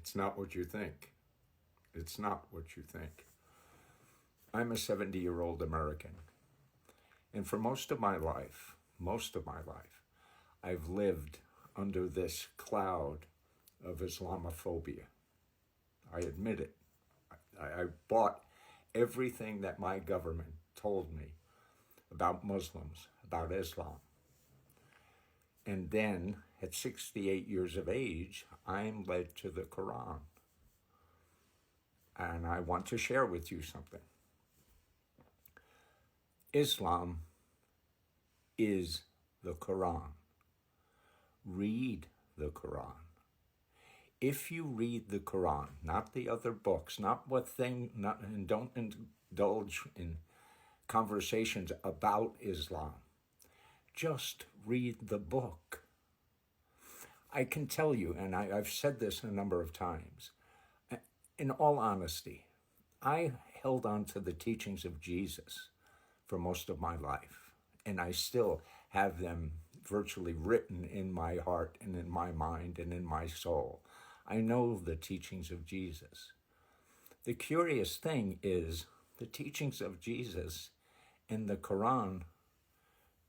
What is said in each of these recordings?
It's not what you think. It's not what you think. I'm a 70-year-old American. And for most of my life, I've lived under this cloud of Islamophobia. I admit it. I bought everything that my government told me about Muslims, about Islam. And then, at 68 years of age, I'm led to the Quran. And I want to share with you something. Islam is the Quran. Read the Quran. If you read the Quran, not the other books, and don't indulge in conversations about Islam, just read the book. I can tell you, and I've said this a number of times, in all honesty, I held on to the teachings of Jesus for most of my life, and I still have them virtually written in my heart and in my mind and in my soul. I know the teachings of Jesus. The curious thing is the teachings of Jesus and the Quran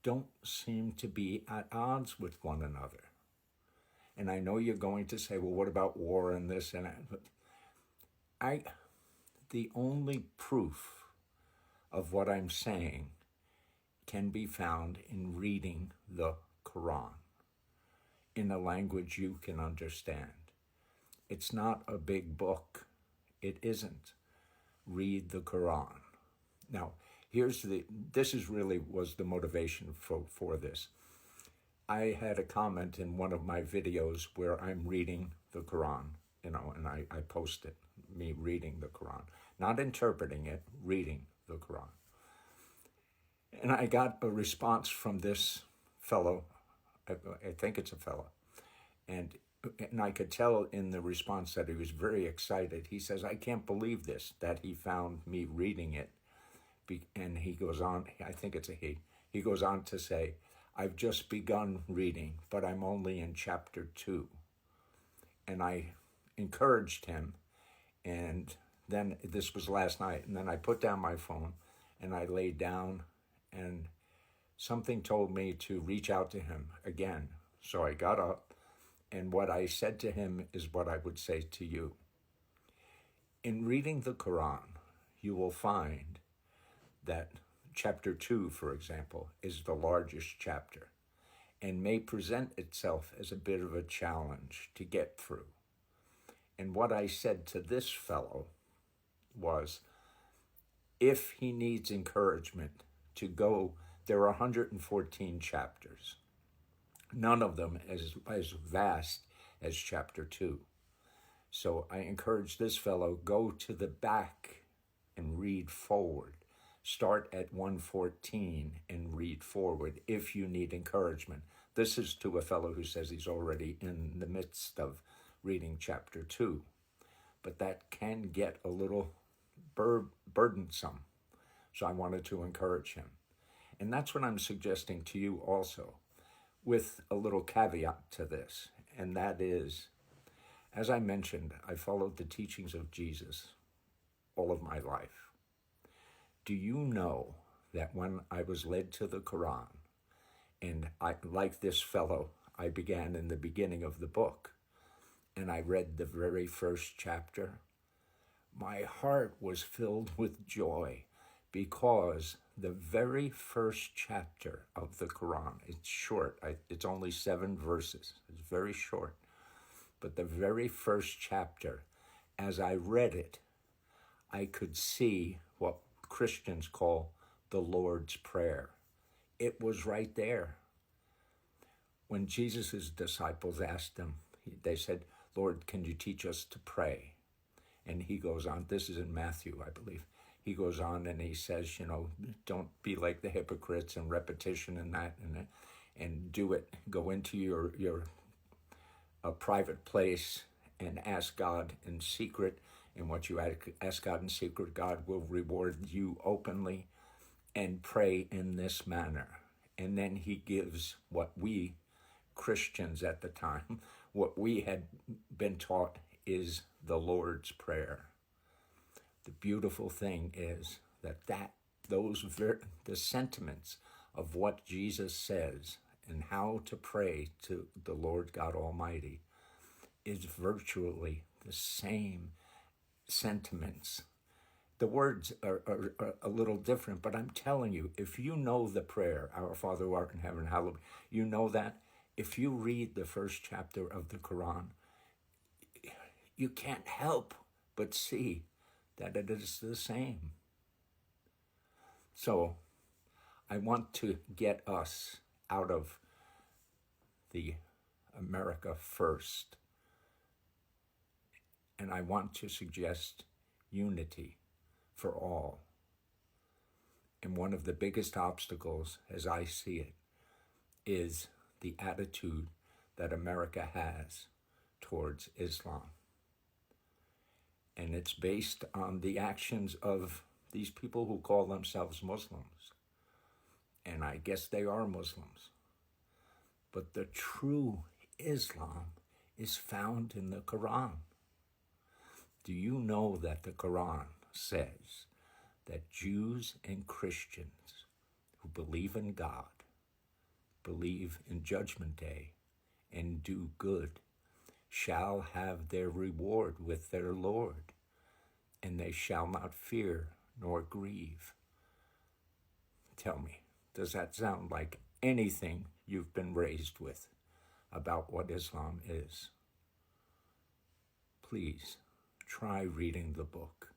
don't seem to be at odds with one another. And I know you're going to say, well, what about war and this and that? But the only proof of what I'm saying can be found in reading the Quran in a language you can understand. It's not a big book. It isn't. Read the Quran. Now, this was the motivation for this. I had a comment in one of my videos where I'm reading the Quran, and I posted me reading the Quran, not interpreting it, reading the Quran. And I got a response from this fellow, I think it's a fellow, and I could tell in the response that he was very excited. He says, I can't believe this, that he found me reading it. And he goes on, I think it's a he goes on to say, I've just begun reading, but I'm only in chapter 2. And I encouraged him, and then this was last night, and then I put down my phone, and I laid down, and something told me to reach out to him again. So I got up, and what I said to him is what I would say to you. In reading the Quran, you will find that chapter 2, for example, is the largest chapter and may present itself as a bit of a challenge to get through. And what I said to this fellow was, if he needs encouragement to go, there are 114 chapters, none of them as vast as chapter 2. So I encourage this fellow, go to the back and read forward. Start at 114 and read forward if you need encouragement. This is to a fellow who says he's already in the midst of reading chapter 2. But that can get a little burdensome. So I wanted to encourage him. And that's what I'm suggesting to you also, with a little caveat to this. And that is, as I mentioned, I followed the teachings of Jesus all of my life. Do you know that when I was led to the Quran, and like this fellow, I began in the beginning of the book, and I read the very first chapter, my heart was filled with joy because the very first chapter of the Quran, it's short, it's only 7 verses, it's very short, but the very first chapter, as I read it, I could see what Christians call the Lord's Prayer. It was right there. When Jesus' disciples asked him, they said, Lord, can you teach us to pray? And he goes on, this is in Matthew, I believe. He goes on and he says, don't be like the hypocrites and repetition and that, and do it. Go into your private place and ask God in secret. And what you ask God in secret, God will reward you openly, and pray in this manner. And then he gives what we Christians at the time, what we had been taught is the Lord's Prayer. The beautiful thing is that the sentiments of what Jesus says and how to pray to the Lord God Almighty is virtually the same sentiments. The words are a little different, but I'm telling you, if you know the prayer, Our Father who art in heaven, hallowed, you know that. If you read the first chapter of the Quran, you can't help but see that it is the same. So I want to get us out of the America first, and I want to suggest unity for all. And one of the biggest obstacles, as I see it, is the attitude that America has towards Islam. And it's based on the actions of these people who call themselves Muslims. And I guess they are Muslims. But the true Islam is found in the Quran. Do you know that the Quran says that Jews and Christians who believe in God, believe in Judgment Day, and do good shall have their reward with their Lord, and they shall not fear nor grieve? Tell me, does that sound like anything you've been raised with about what Islam is? Please try reading the book.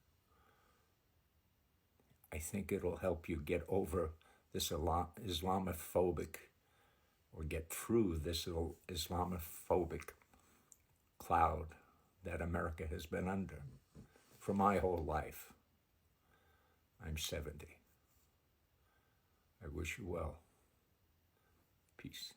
I think it'll help you get over this Islamophobic, or get through this Islamophobic cloud that America has been under for my whole life. I'm 70. I wish you well. Peace.